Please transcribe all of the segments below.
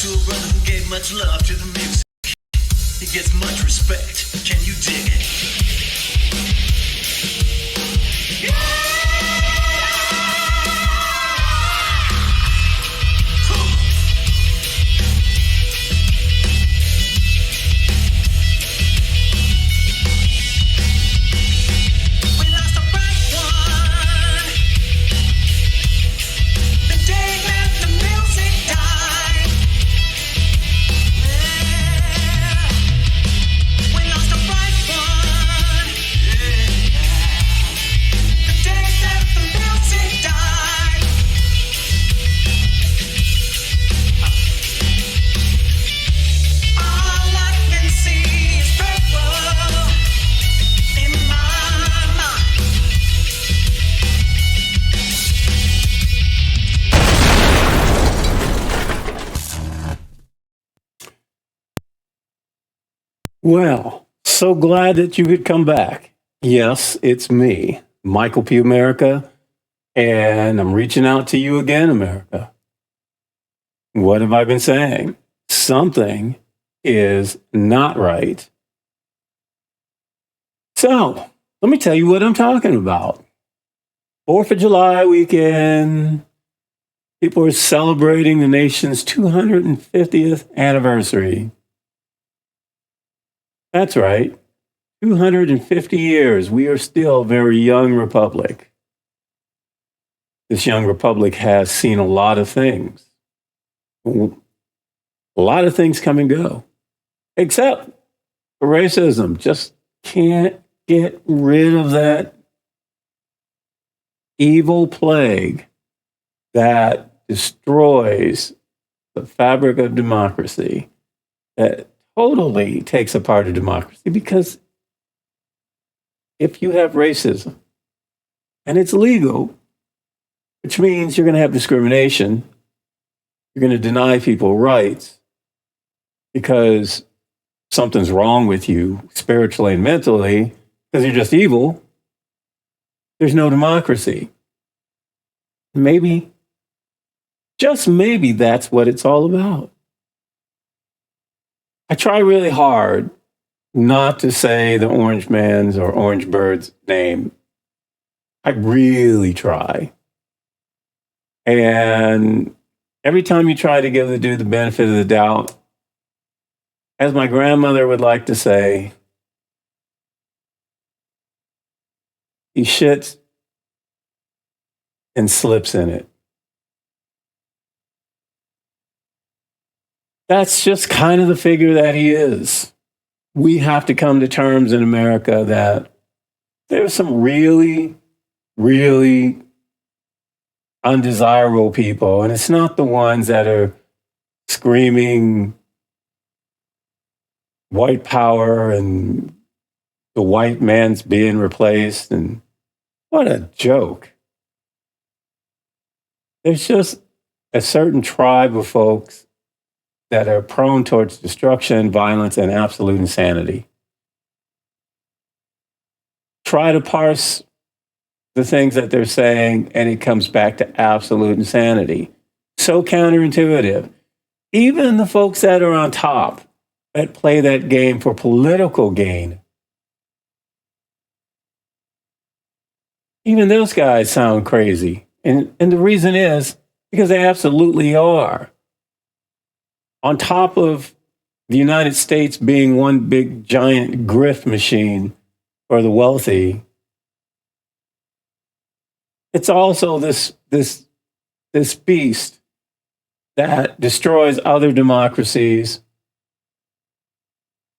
to a brother who gave much love to the music. He gets much respect. Can you dig it? We lost a bright one. The day that the music died. Yeah. We lost a bright one. Yeah. The day that the music died. All I can see is purple in my mind. Well, so glad that you could come back. Yes, it's me, Michael P. America, and I'm reaching out to you again, America. What have I been saying? Something is not right. So, let me tell you what I'm talking about. 4th of July weekend, people are celebrating the nation's 250th anniversary. That's right. 250 years. We are still a very young republic. This young republic has seen a lot of things. A lot of things come and go. Except for racism. Just can't get rid of that evil plague that destroys the fabric of democracy, that totally takes apart a democracy. Because if you have racism and it's legal, which means you're going to have discrimination, you're going to deny people rights because something's wrong with you spiritually and mentally, because you're just evil, there's no democracy. Maybe, just maybe, that's what it's all about. I try really hard not to say the orange man's or orange bird's name. I really try. And every time you try to give the dude the benefit of the doubt, as my grandmother would like to say, he shits and slips in it. That's just kind of the figure that he is. We have to come to terms in America that there's some really, really undesirable people, and it's not the ones that are screaming white power and the white man's being replaced, and what a joke. There's just a certain tribe of folks that are prone towards destruction, violence, and absolute insanity. Try to parse the things that they're saying, and it comes back to absolute insanity. So counterintuitive. Even the folks that are on top, that play that game for political gain, even those guys sound crazy. And the reason is because they absolutely are. On top of the United States being one big giant grift machine for the wealthy, it's also this beast that destroys other democracies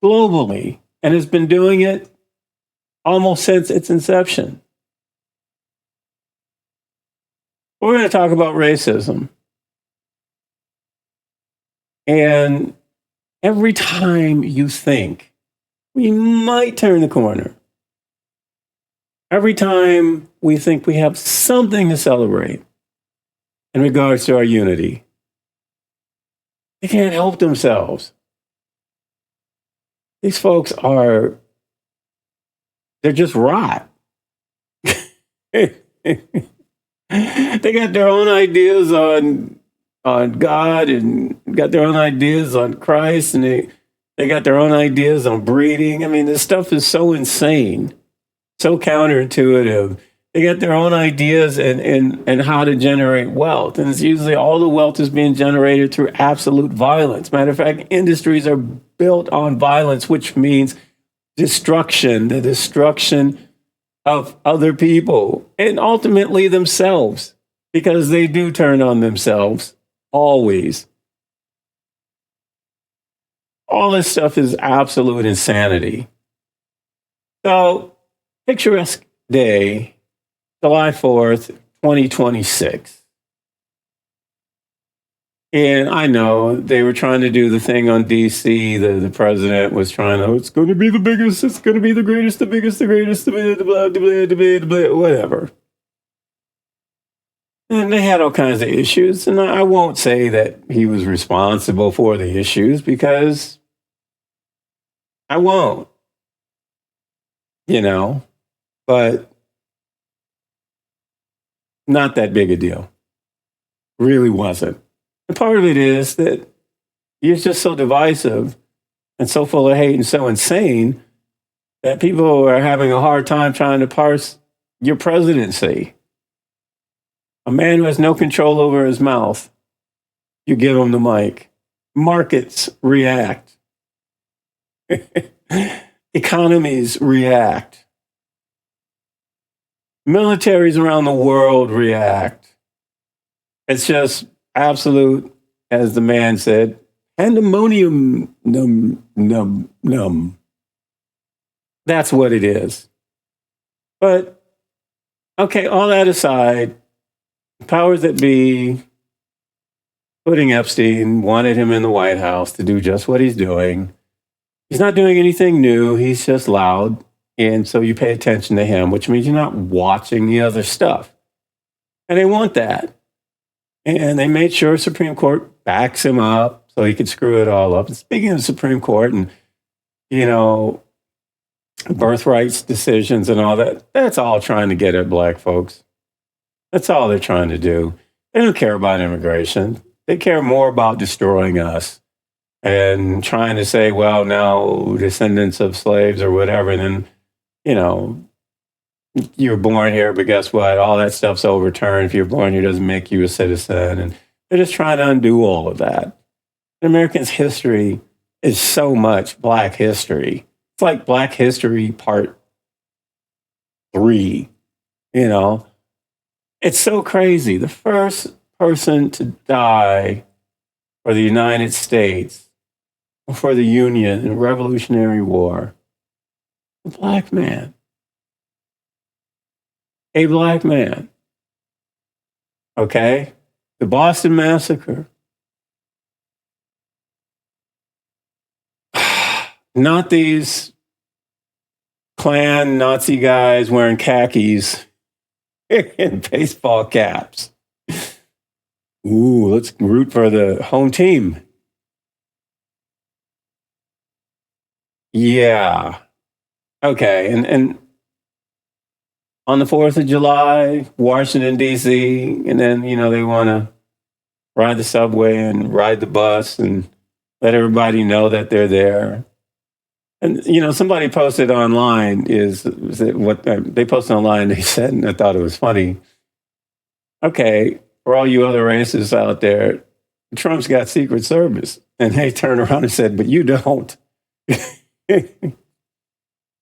globally and has been doing it almost since its inception. We're going to talk about racism. And every time you think we might turn the corner, every time we think we have something to celebrate in regards to our unity, they can't help themselves. These folks they're just rot. They got their own ideas on on God and got their own ideas on Christ, and they got their own ideas on breeding. I mean, this stuff is so insane, so counterintuitive. They got their own ideas and how to generate wealth. And it's usually all the wealth is being generated through absolute violence. Matter of fact, industries are built on violence, which means destruction, the destruction of other people and ultimately themselves, because they do turn on themselves always. All this stuff is absolute insanity. So, picturesque day, July 4th, 2026. And I know they were trying to do the thing on DC. The president was trying to, it's going to be the biggest, it's going to be the greatest, the biggest, the greatest, the blah, blah, blah, blah, blah, whatever. And they had all kinds of issues. And I won't say that he was responsible for the issues, because I won't, but not that big a deal. Really wasn't. And part of it is that you're just so divisive and so full of hate and so insane that people are having a hard time trying to parse your presidency. A man who has no control over his mouth, you give him the mic. Markets react. Economies react. Militaries around the world react. It's just absolute, as the man said, pandemonium num. That's what it is. But, okay, all that aside, powers that be, putting Epstein, wanted him in the White House to do just what he's doing. He's not doing anything new. He's just loud. And so you pay attention to him, which means you're not watching the other stuff. And they want that. And they made sure Supreme Court backs him up so he could screw it all up. And speaking of the Supreme Court and, birthrights decisions and all that, that's all trying to get at black folks. That's all they're trying to do. They don't care about immigration. They care more about destroying us and trying to say, well, now descendants of slaves or whatever, and then, you're born here, but guess what? All that stuff's overturned. If you're born here, doesn't make you a citizen. And they're just trying to undo all of that. Americans' history is so much Black history. It's like Black History Part 3, It's so crazy. The first person to die for the United States, for the Union in the Revolutionary War, a Black man. A Black man. Okay? The Boston Massacre. Not these Klan Nazi guys wearing khakis and baseball caps. Ooh, let's root for the home team. Yeah. Okay. And on the 4th of July, Washington, D.C., and then, they want to ride the subway and ride the bus and let everybody know that they're there. And, somebody posted online what they posted online, they said, and I thought it was funny. Okay, for all you other racists out there, Trump's got Secret Service. And they turned around and said, but you don't.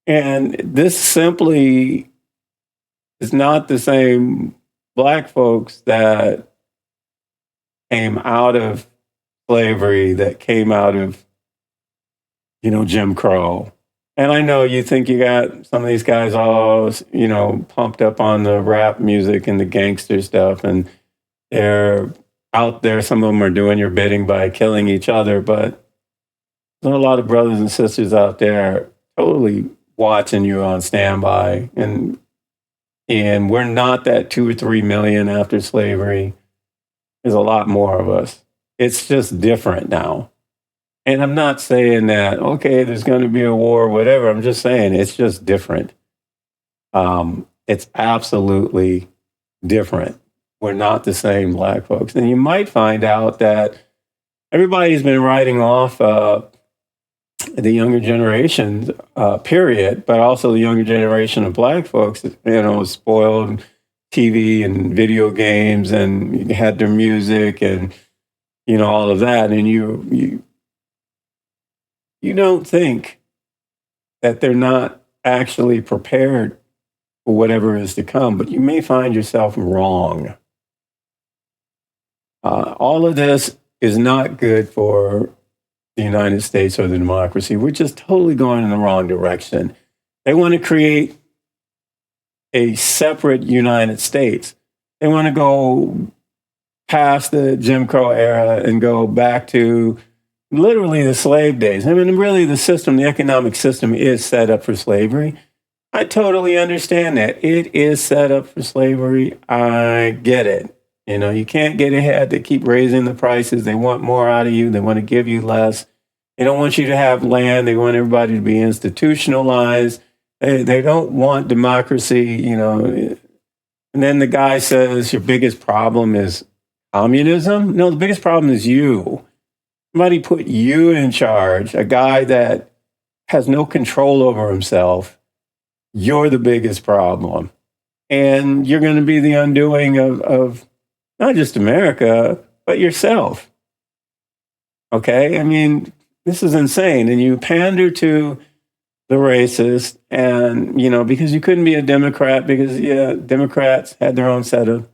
And this simply is not the same Black folks that came out of slavery, that came out of, Jim Crow. And I know you think you got some of these guys all, pumped up on the rap music and the gangster stuff, and they're out there. Some of them are doing your bidding by killing each other, but there's a lot of brothers and sisters out there totally watching you on standby. And we're not that 2 or 3 million after slavery. There's a lot more of us. It's just different now. And I'm not saying that, okay, there's going to be a war or whatever. I'm just saying it's just different. It's absolutely different. we're not the same, black folks. And you might find out that everybody's been writing off the younger generation, period, but also the younger generation of black folks, spoiled TV and video games and had their music and, all of that. And you don't think that they're not actually prepared for whatever is to come, but you may find yourself wrong. All of this is not good for the United States or the democracy. We're just totally going in the wrong direction. They want to create a separate United States. They want to go past the Jim Crow era and go back to literally the slave days. I mean, really, the economic system is set up for slavery. I totally understand that. It is set up for slavery. I get it. You can't get ahead. They keep raising the prices. They want more out of you. They want to give you less. They don't want you to have land. They want everybody to be institutionalized. They don't want democracy, And then the guy says, your biggest problem is communism? No, the biggest problem is you. Somebody put you in charge, a guy that has no control over himself. You're the biggest problem. And you're going to be the undoing of not just America, but yourself. Okay? I mean, this is insane. And you pander to the racist and, because you couldn't be a Democrat because, Democrats had their own set of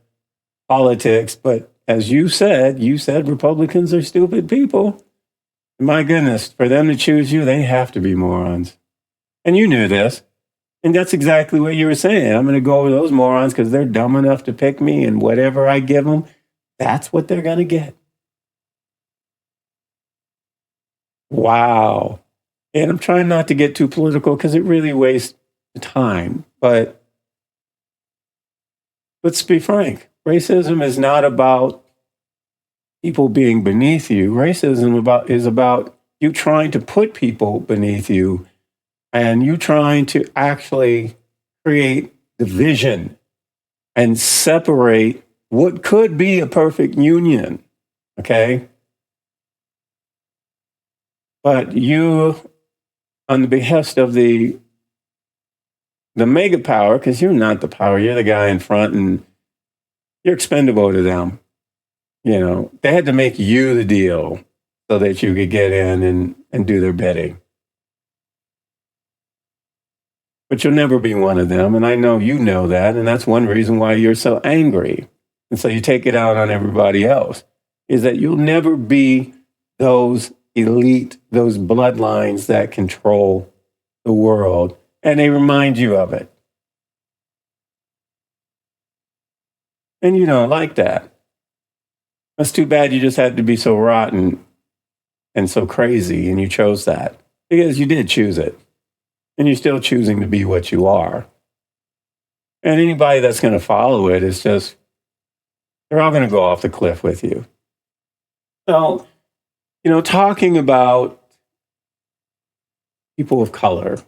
politics. But as you said Republicans are stupid people. My goodness, for them to choose you, they have to be morons. And you knew this. And that's exactly what you were saying. I'm going to go over those morons because they're dumb enough to pick me, and whatever I give them, that's what they're going to get. Wow. And I'm trying not to get too political because it really wastes the time. But let's be frank. Racism is not about people being beneath you. Racism is about you trying to put people beneath you and you trying to actually create division and separate what could be a perfect union, okay? But you, on the behest of the mega power, because you're not the power, you're the guy in front and you're expendable to them. They had to make you the deal so that you could get in and do their bidding. But you'll never be one of them. And I know you know that. And that's one reason why you're so angry. And so you take it out on everybody else, is that you'll never be those elite, those bloodlines that control the world. And they remind you of it. And you don't like that. That's too bad you just had to be so rotten and so crazy, and you chose that. Because you did choose it. And you're still choosing to be what you are. And anybody that's going to follow it is just, they're all going to go off the cliff with you. So, talking about people of color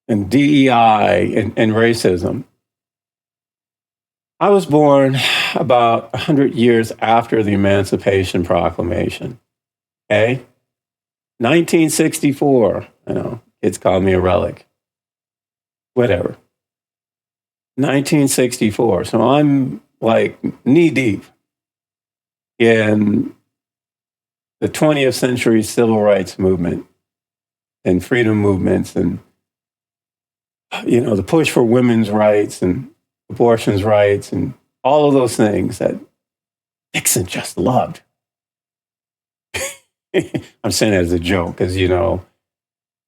and DEI and racism, I was born about 100 years after the Emancipation Proclamation. Okay? 1964, kids call me a relic. Whatever. 1964. So I'm like knee deep in the 20th century civil rights movement and freedom movements and, the push for women's rights and abortion's rights and all of those things that Nixon just loved. I'm saying that as a joke because,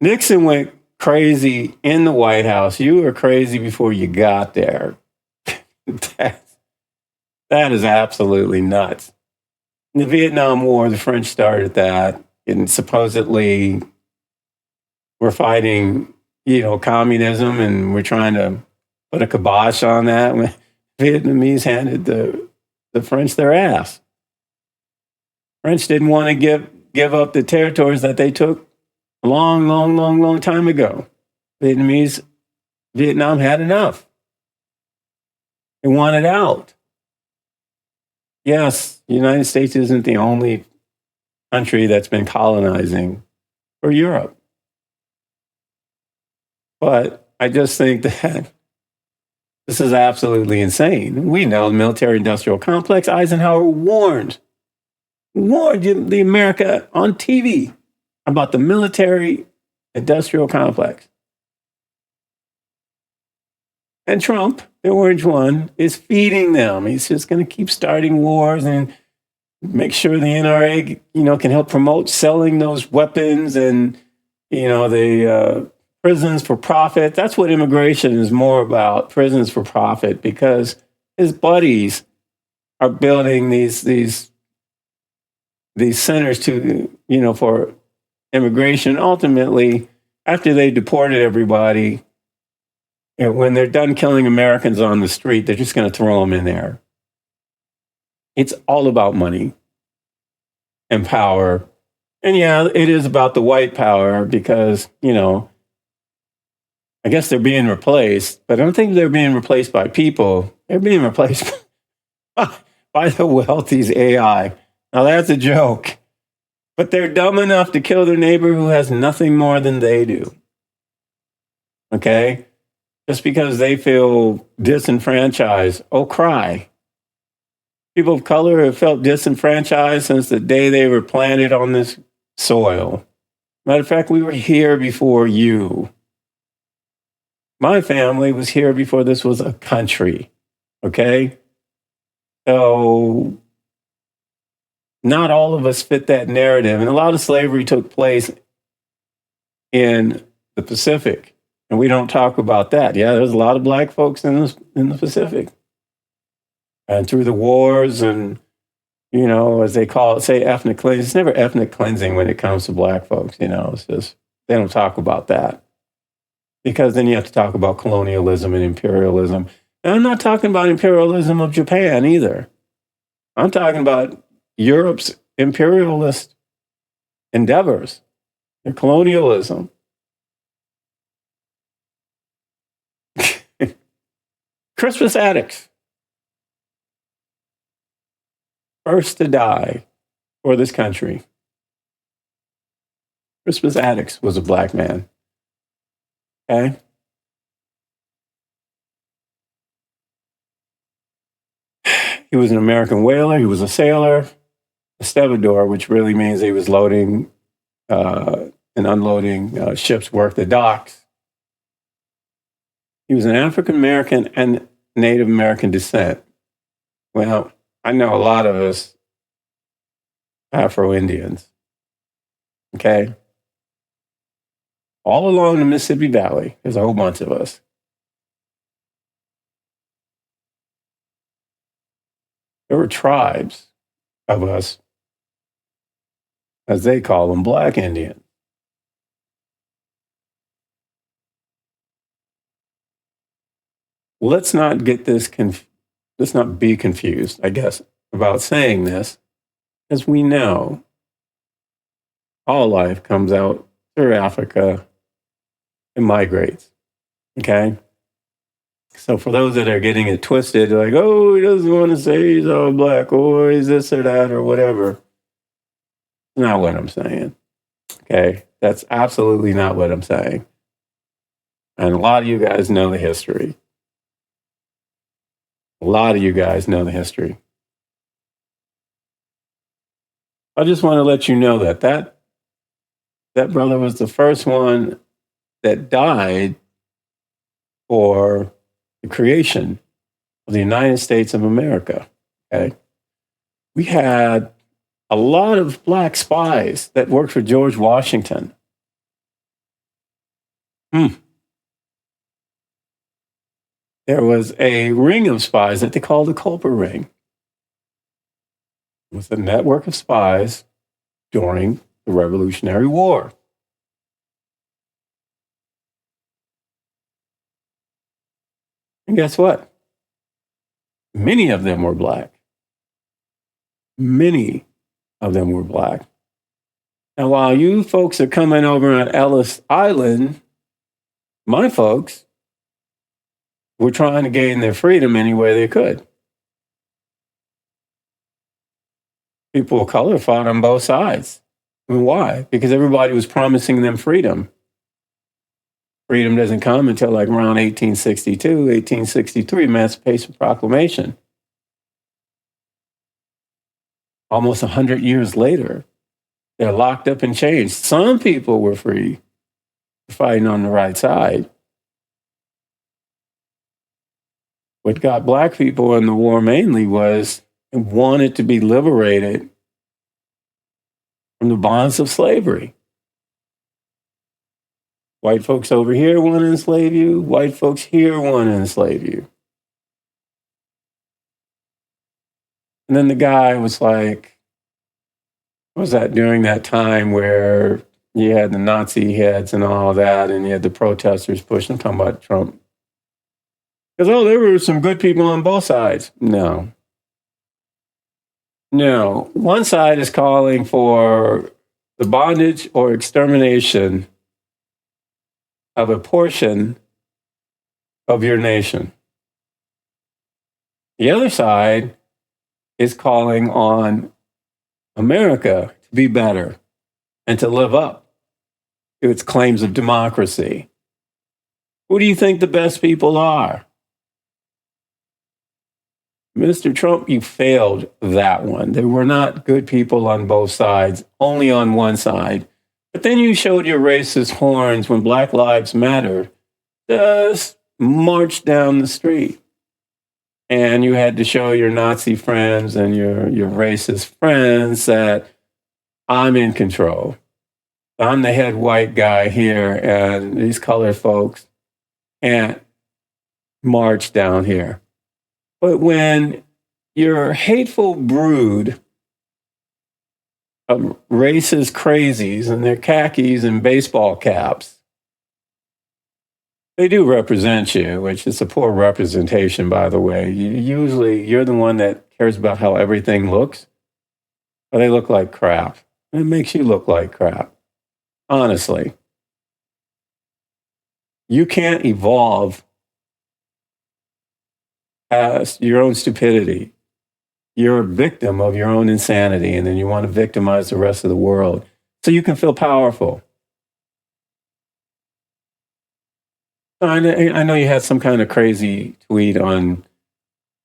Nixon went crazy in the White House. You were crazy before you got there. That is absolutely nuts. In the Vietnam War, the French started that, and supposedly we're fighting, communism, and we're trying to put a kibosh on that. When Vietnamese handed the French their ass. French didn't want to give up the territories that they took a long, long, long, long time ago. Vietnam had enough. They wanted out. yes, the United States isn't the only country that's been colonizing for Europe. But I just think that this is absolutely insane. We know the military industrial complex. Eisenhower warned the America on TV about the military industrial complex. And Trump, the orange one, is feeding them. He's just going to keep starting wars and make sure the NRA, can help promote selling those weapons and, the prisons for profit. That's what immigration is more about, prisons for profit, because his buddies are building these centers to, for immigration. Ultimately, after they deported everybody, when they're done killing Americans on the street, they're just going to throw them in there. It's all about money and power. And yeah, it is about the white power because, I guess they're being replaced, but I don't think they're being replaced by people. They're being replaced by the wealthy's AI. Now that's a joke, but they're dumb enough to kill their neighbor who has nothing more than they do. Okay? Just because they feel disenfranchised. Oh, cry. People of color have felt disenfranchised since the day they were planted on this soil. Matter of fact, we were here before you. My family was here before this was a country. Okay? So, not all of us fit that narrative. And a lot of slavery took place in the Pacific. And we don't talk about that. Yeah, there's a lot of black folks in the Pacific. And through the wars and, as they call it, say ethnic cleansing. It's never ethnic cleansing when it comes to black folks, It's just, they don't talk about that. Because then you have to talk about colonialism and imperialism. And I'm not talking about imperialism of Japan either. I'm talking about Europe's imperialist endeavors and colonialism. Christmas addicts. First to die for this country. Christmas addicts was a black man. Okay? He was an American whaler. He was a sailor, a stevedore, which really means he was loading and unloading ships worth of docks. He was an African American and Native American descent. Well, I know a lot of us Afro-Indians. Okay? All along the Mississippi Valley, there's a whole bunch of us. There were tribes of us, as they call them, Black Indians. Let's not get this let's not be confused, I guess, about saying this, as we know all life comes out through Africa and migrates. Okay? So for those that are getting it twisted, like, oh, he doesn't want to say he's all black, or he's this or that, or whatever. Not what I'm saying. Okay? That's absolutely not what I'm saying. And a lot of you guys know the history. A lot of you guys know the history. I just want to let you know that brother was the first one that died for the creation of the United States of America. Okay? We had a lot of black spies that worked for George Washington. There was a ring of spies that they called the Culper Ring. It was a network of spies during the Revolutionary War. And guess what? Many of them were black. Many of them were black. And while you folks are coming over on Ellis Island, my folks were trying to gain their freedom any way they could. people of color fought on both sides. And why? Because everybody was promising them freedom. Freedom doesn't come until like around 1862, 1863, Emancipation Proclamation. Almost 100 years later, they're locked up in chains. Some people were free, fighting on the right side. What got black people in the war mainly was they wanted to be liberated from the bonds of slavery. White folks over here want to enslave you. White folks here want to enslave you. And then the guy was like, what was that during that time where you had the Nazi heads and all that, and you had the protesters pushing, I'm talking about Trump. Because, oh, there were some good people on both sides. No. One side is calling for the bondage or extermination of a portion of your nation. The other side is calling on America to be better and to live up to its claims of democracy. Who do you think the best people are? Mr. Trump, you failed that one. There were not good people on both sides, only on one side. But then you showed your racist horns when Black Lives Matter just marched down the street. And you had to show your Nazi friends and your racist friends that I'm in control. I'm the head white guy here, and these colored folks can't march down here. But when your hateful brood of racist crazies in their khakis and baseball caps, they do represent you, which is a poor representation, by the way. You're the one that cares about how everything looks, but they look like crap. It makes you look like crap, honestly. You can't evolve past your own stupidity. You're a victim of your own insanity, and then you want to victimize the rest of the world so you can feel powerful. I know you had some kind of crazy tweet on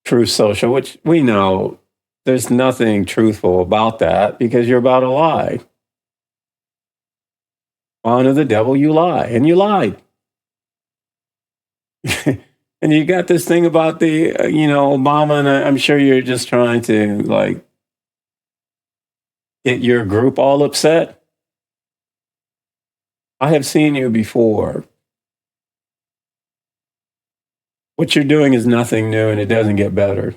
Truth Social, which we know there's nothing truthful about that because you're about to lie. Honor the devil, you lie. And you lied. And you got this thing about the, Obama, and I'm sure you're just trying to, get your group all upset. I have seen you before. What you're doing is nothing new, and it doesn't get better.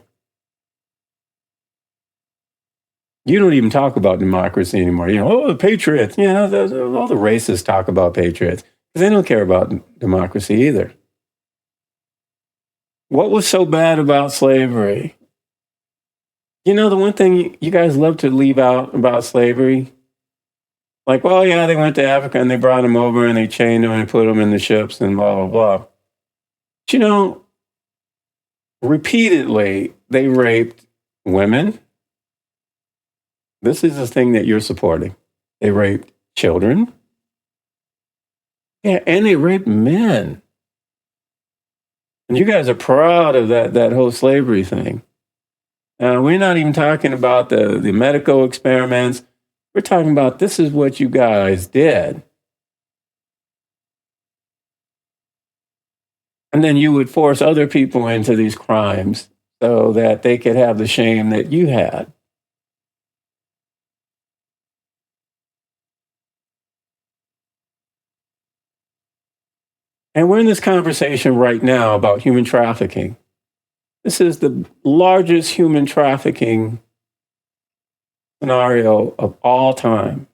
You don't even talk about democracy anymore. The patriots. All the racists talk about patriots because they don't care about democracy either. What was so bad about slavery? The one thing you guys love to leave out about slavery, they went to Africa and they brought them over and they chained them and put them in the ships and blah, blah, blah. But repeatedly, they raped women. This is the thing that you're supporting. They raped children. Yeah, and they raped men. And you guys are proud of that whole slavery thing. We're not even talking about the medical experiments. We're talking about this is what you guys did. And then you would force other people into these crimes so that they could have the shame that you had. And we're in this conversation right now about human trafficking. This is the largest human trafficking scenario of all time.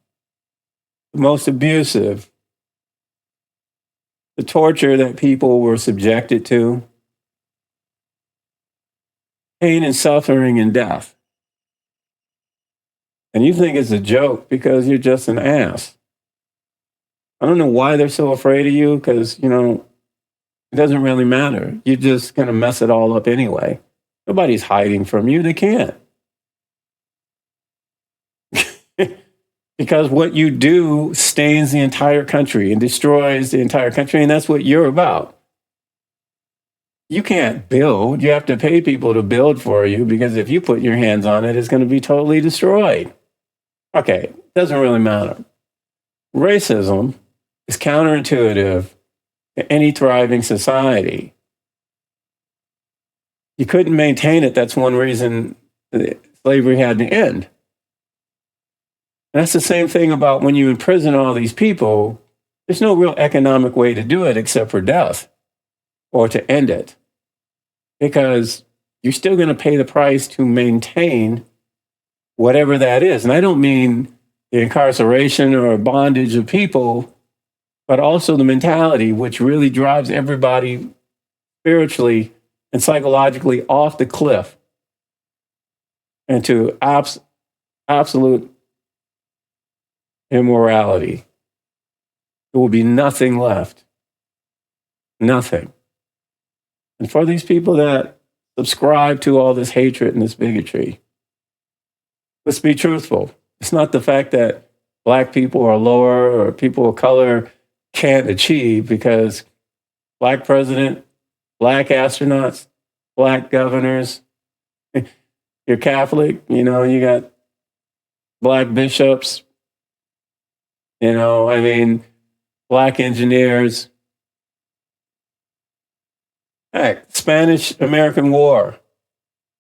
The most abusive. The torture that people were subjected to. Pain and suffering and death. And you think it's a joke because you're just an ass. I don't know why they're so afraid of you because, it doesn't really matter. You're just going to mess it all up anyway. Nobody's hiding from you. They can't. Because what you do stains the entire country and destroys the entire country, and that's what you're about. You can't build. You have to pay people to build for you, because if you put your hands on it, it's going to be totally destroyed. Okay, doesn't really matter. Racism is counterintuitive to any thriving society. You couldn't maintain it. That's one reason slavery had to end. And that's the same thing about when you imprison all these people. There's no real economic way to do it except for death or to end it, because you're still going to pay the price to maintain whatever that is. And I don't mean the incarceration or bondage of people, but also the mentality, which really drives everybody spiritually and psychologically off the cliff into absolute immorality. There will be nothing left. Nothing. And for these people that subscribe to all this hatred and this bigotry, let's be truthful. It's not the fact that Black people are lower or people of color can't achieve, because Black president, Black astronauts, Black governors, you're Catholic, you got Black bishops, Black engineers. Heck, Spanish-American War,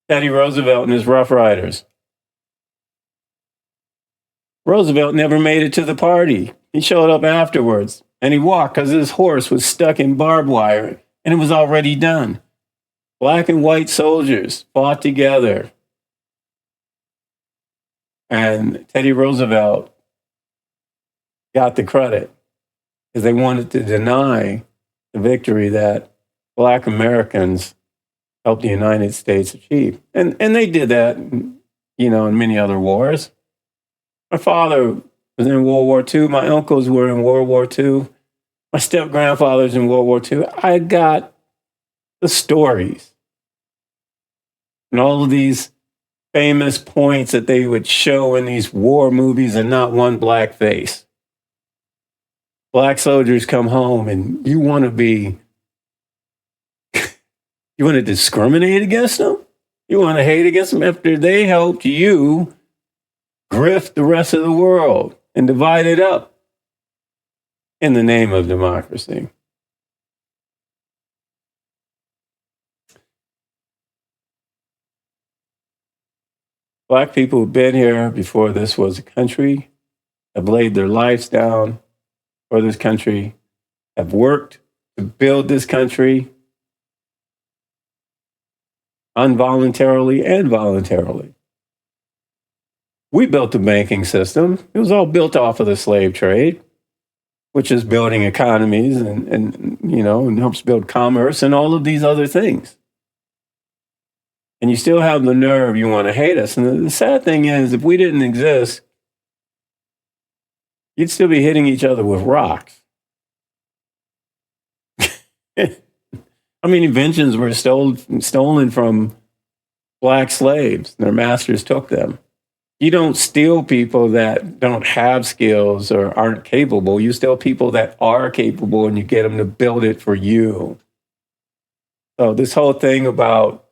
Teddy Roosevelt and his Rough Riders. Roosevelt never made it to the party. He showed up afterwards, and he walked because his horse was stuck in barbed wire, and it was already done. Black and white soldiers fought together. And Teddy Roosevelt got the credit because they wanted to deny the victory that Black Americans helped the United States achieve. And they did that, in many other wars. My father was in World War II. My uncles were in World War II. My step-grandfather's in World War II. I got the stories and all of these famous points that they would show in these war movies, and not one Black face. Black soldiers come home, and you want to discriminate against them? You want to hate against them after they helped you grift the rest of the world and divide it up in the name of democracy. Black people who've been here before this was a country, have laid their lives down for this country, have worked to build this country involuntarily and voluntarily. We built the banking system. It was all built off of the slave trade, which is building economies and helps build commerce and all of these other things. And you still have the nerve, you want to hate us. And the sad thing is, if we didn't exist, you'd still be hitting each other with rocks. How many inventions were stolen from Black slaves? Their masters took them. You don't steal people that don't have skills or aren't capable. You steal people that are capable, and you get them to build it for you. So this whole thing about,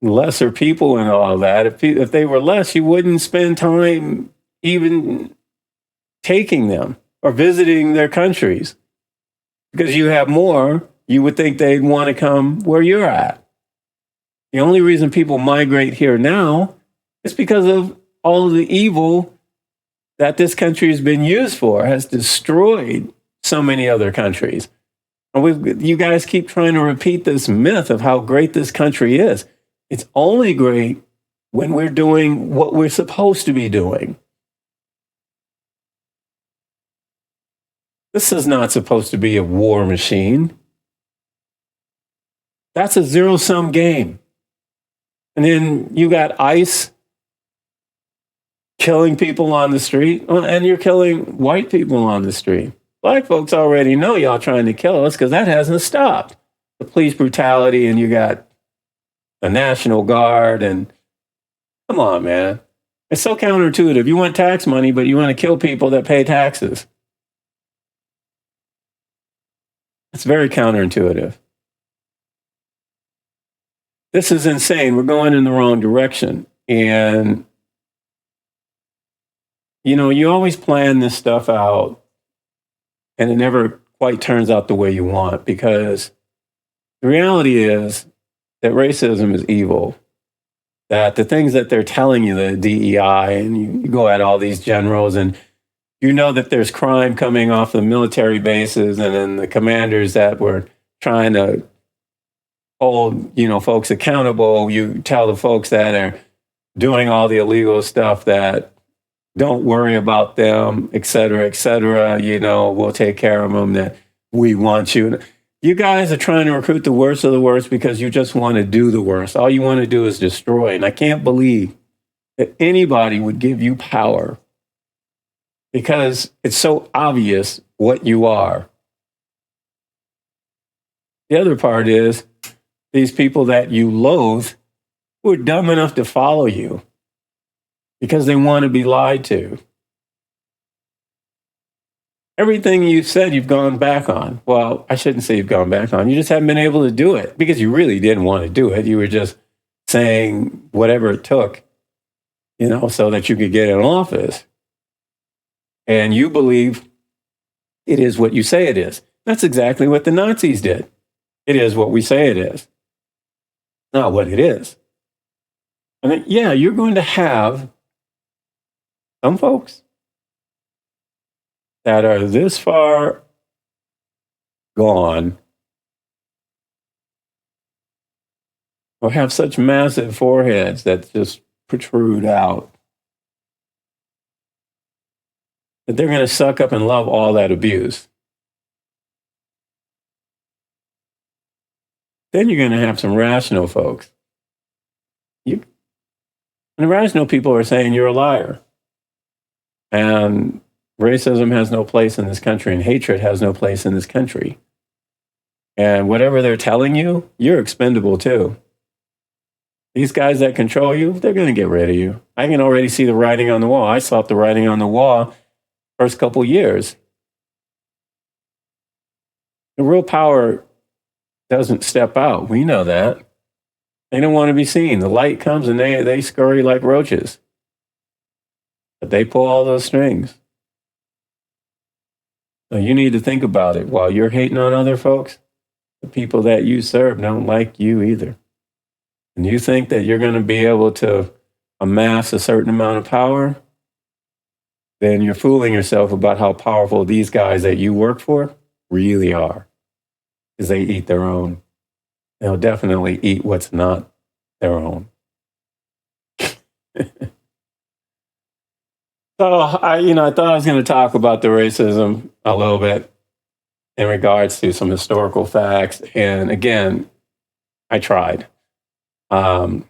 lesser people and all that, if they were less, you wouldn't spend time even taking them or visiting their countries. Because you have more, you would think they'd want to come where you're at. The only reason people migrate here now is because of all of the evil that this country has been used for, has destroyed so many other countries. And you guys keep trying to repeat this myth of how great this country is. It's only great when we're doing what we're supposed to be doing. This is not supposed to be a war machine. That's a zero-sum game. And then you got ICE killing people on the street, and you're killing white people on the street. Black folks already know y'all trying to kill us because that hasn't stopped. The police brutality, and you got the National Guard, and Come on, man. It's so counterintuitive. You want tax money, but you want to kill people that pay taxes. It's very counterintuitive. This is insane. We're going in the wrong direction. And, you always plan this stuff out and it never quite turns out the way you want, because the reality is that racism is evil. That the things that they're telling you, the DEI, and you go at all these generals, and you know that there's crime coming off the military bases, and then the commanders that were trying to hold, folks accountable. You tell the folks that are doing all the illegal stuff that don't worry about them, et cetera, we'll take care of them, that we want you. You guys are trying to recruit the worst of the worst because you just want to do the worst. All you want to do is destroy. And I can't believe that anybody would give you power, because it's so obvious what you are. The other part is these people that you loathe, who are dumb enough to follow you because they want to be lied to. Everything you said, you've gone back on. Well, I shouldn't say you've gone back on. You just haven't been able to do it because you really didn't want to do it. You were just saying whatever it took, so that you could get in office. And you believe it is what you say it is. That's exactly what the Nazis did. It is what we say it is, not what it is. And you're going to have some folks that are this far gone or have such massive foreheads that just protrude out, that they're going to suck up and love all that abuse. Then you're going to have some rational folks. And the rational people are saying you're a liar. And racism has no place in this country, and hatred has no place in this country. And whatever they're telling you, you're expendable too. These guys that control you, they're going to get rid of you. I can already see the writing on the wall. I saw the writing on the wall first couple years. The real power doesn't step out. We know that. They don't want to be seen. The light comes and they scurry like roaches. But they pull all those strings. So you need to think about it. While you're hating on other folks, the people that you serve don't like you either. And you think that you're going to be able to amass a certain amount of power, then you're fooling yourself about how powerful these guys that you work for really are. Because they eat their own. They'll definitely eat what's not their own. So I thought I was going to talk about the racism a little bit in regards to some historical facts. And again, I tried. A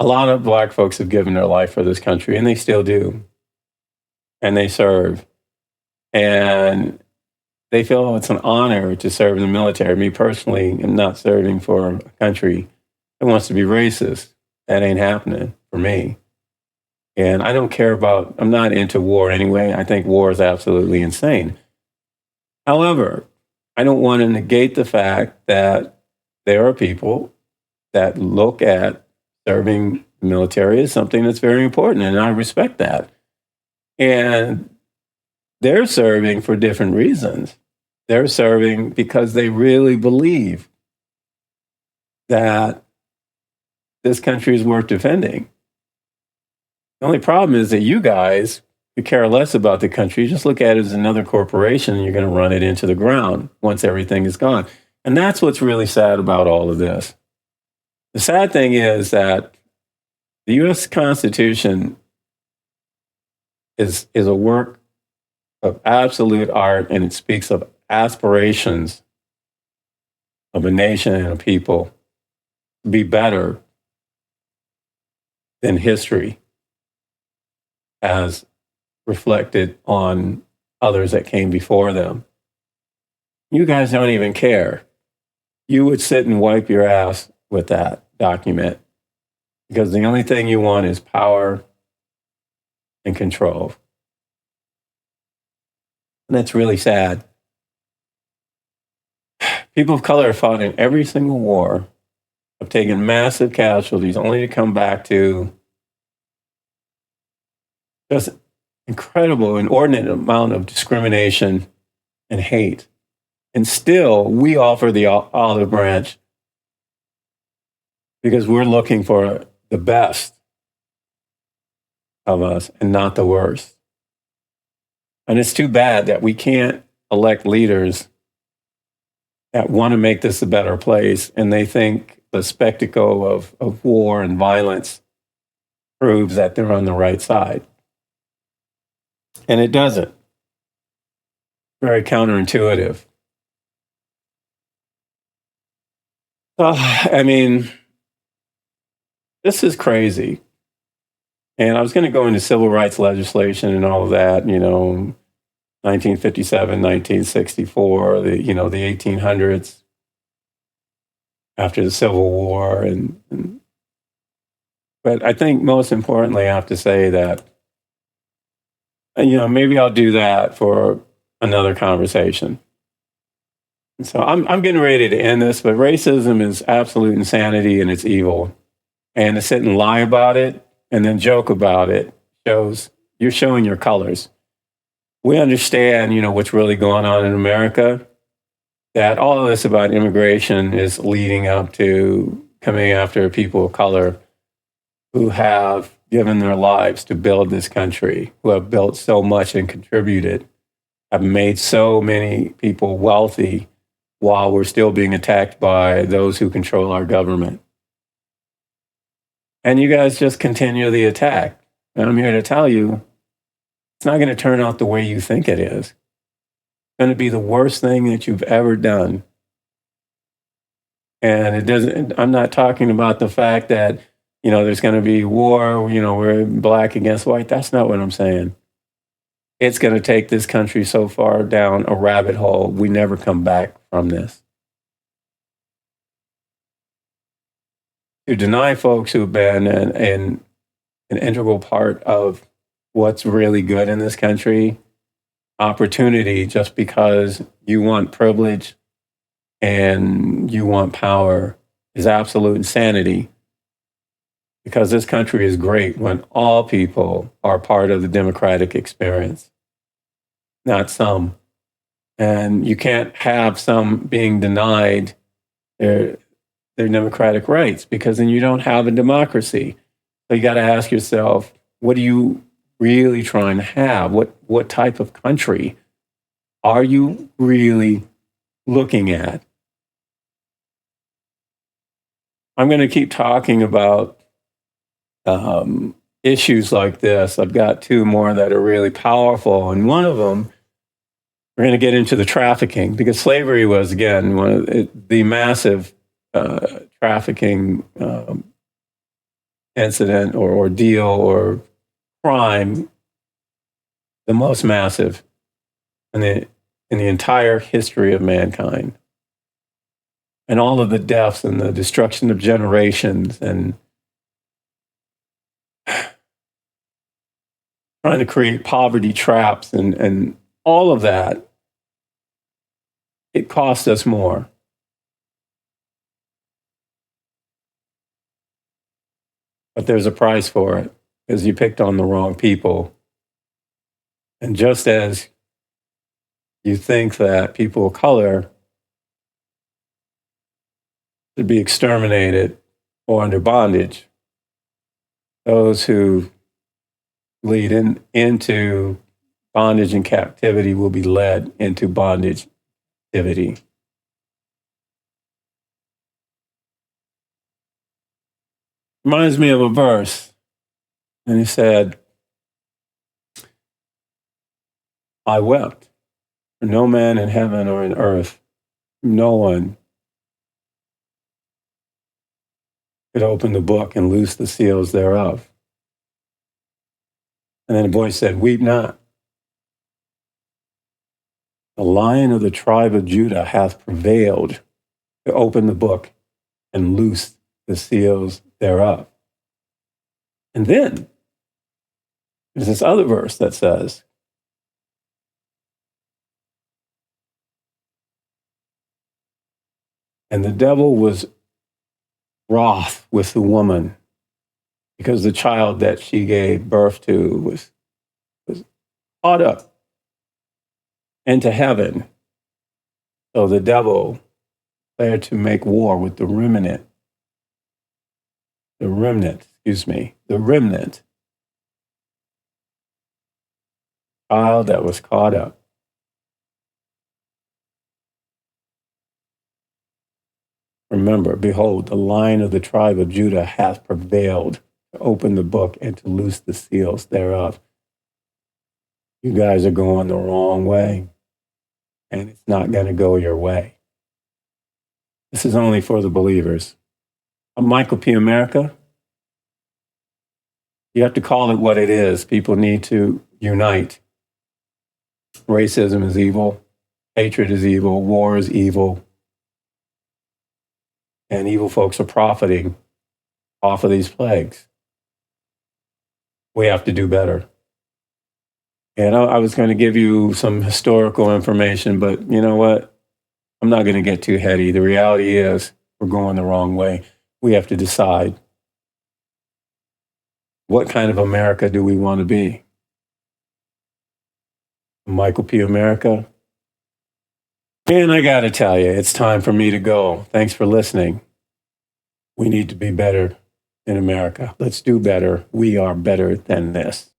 lot of Black folks have given their life for this country, and they still do. And they serve. And they feel it's an honor to serve in the military. Me personally, I'm not serving for a country that wants to be racist. That ain't happening for me. And I don't care about, I'm not into war anyway. I think war is absolutely insane. However, I don't want to negate the fact that there are people that look at serving the military as something that's very important, and I respect that. And they're serving for different reasons. They're serving because they really believe that this country is worth defending. The only problem is that you guys who care less about the country, just look at it as another corporation, and you're going to run it into the ground once everything is gone. And that's what's really sad about all of this. The sad thing is that the U.S. Constitution is a work of absolute art, and it speaks of aspirations of a nation and a people to be better than history as reflected on others that came before them. You guys don't even care. You would sit and wipe your ass with that document. because the only thing you want is power and control. And that's really sad. People of color have fought in every single war, have taken massive casualties, only to come back to just incredible, inordinate amount of discrimination and hate. And still, we offer the olive branch because we're looking for the best of us and not the worst. And it's too bad that we can't elect leaders that want to make this a better place, and they think the spectacle of war and violence proves that they're on the right side. And it doesn't. Very counterintuitive. I mean, this is crazy. And I was going to go into civil rights legislation and all of that, 1957, 1964, the 1800s, after the Civil War. But I think most importantly, I have to say that, maybe I'll do that for another conversation. So I'm getting ready to end this, but racism is absolute insanity and it's evil. And to sit and lie about it and then joke about it shows you're showing your colors. We understand, what's really going on in America, that all of this about immigration is leading up to coming after people of color who have given their lives to build this country, who have built so much and contributed, have made so many people wealthy while we're still being attacked by those who control our government. And you guys just continue the attack. And I'm here to tell you, it's not going to turn out the way you think it is. It's going to be the worst thing that you've ever done. And it doesn't, I'm not talking about the fact that, there's going to be war, we're black against white. That's not what I'm saying. It's going to take this country so far down a rabbit hole, we never come back from this. To deny folks who've been an integral part of what's really good in this country opportunity just because you want privilege and you want power is absolute insanity. Because this country is great when all people are part of the democratic experience, not some. And you can't have some being denied their democratic rights because then you don't have a democracy. So you got to ask yourself, what are you really trying to have? What type of country are you really looking at? I'm going to keep talking about issues like this. I've got two more that are really powerful. And one of them, we're going to get into the trafficking because slavery was, again, one of the massive trafficking incident or ordeal or crime, the most massive in the entire history of mankind. And all of the deaths and the destruction of generations and trying to create poverty traps and all of that, it cost us more. But there's a price for it because you picked on the wrong people. And just as you think that people of color should be exterminated or under bondage, those who lead into bondage and captivity will be led into bondage activity. Reminds me of a verse. And he said, I wept for no man in heaven or in earth, no one could open the book and loose the seals thereof. And then a voice said, weep not. The Lion of the tribe of Judah hath prevailed to open the book and loose the seals thereof. And then there's this other verse that says, and the devil was wroth with the woman because the child that she gave birth to was caught up into heaven. So the devil declared to make war with the remnant, child that was caught up. Remember, behold, the Lion of the tribe of Judah hath prevailed to open the book and to loose the seals thereof. You guys are going the wrong way, and it's not going to go your way. This is only for the believers. I'm Michael P. America. You have to call it what it is. People need to unite. Racism is evil. Hatred is evil. War is evil. And evil folks are profiting off of these plagues. We have to do better. And I was going to give you some historical information, but you know what? I'm not going to get too heady. The reality is we're going the wrong way. We have to decide, what kind of America do we want to be? Michael P. America. And I got to tell you, it's time for me to go. Thanks for listening. We need to be better in America. Let's do better. We are better than this.